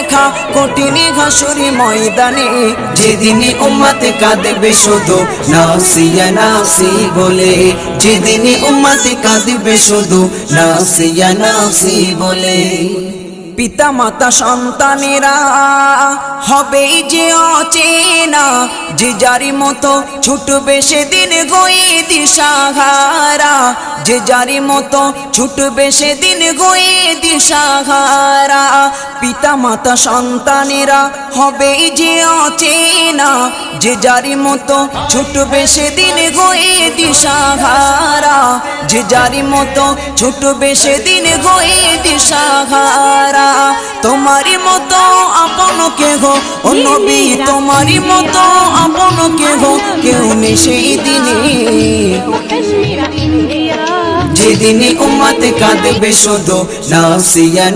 দেখা কঠিন হাসুরি ময়দানে, যেদিন উম্মত কাঁদবে শুধু নাফসিয়া নাফসি বলে, যেদিন উম্মত কাঁদবে শুধু নাফসিয়া নাফসি বলে। পিতা মাতা সন্তানেরা হবে যে অচেনা, যে যারি মতো ছুটবে সেদিন গয়ে দিশাহারা, যে যারি মতো ছুটবে সেদিন গয়ে দিশাহারা। পিতা মাতা সন্তানেরা হবে যে অচেনা, যে যারি মতো ছুটবে সেদিন গয়ে দিশাহারা, যে যারি মতো ছুটবে সেদিন গয়ে দিশাহারা। তোমারি মতো আপন কেহ ও নবী, তোমারি মতো আপন কেহ কেউ নেই সেই দিনে, যেদিন উম্মত কাঁদবে শুধু নাফসিয়া।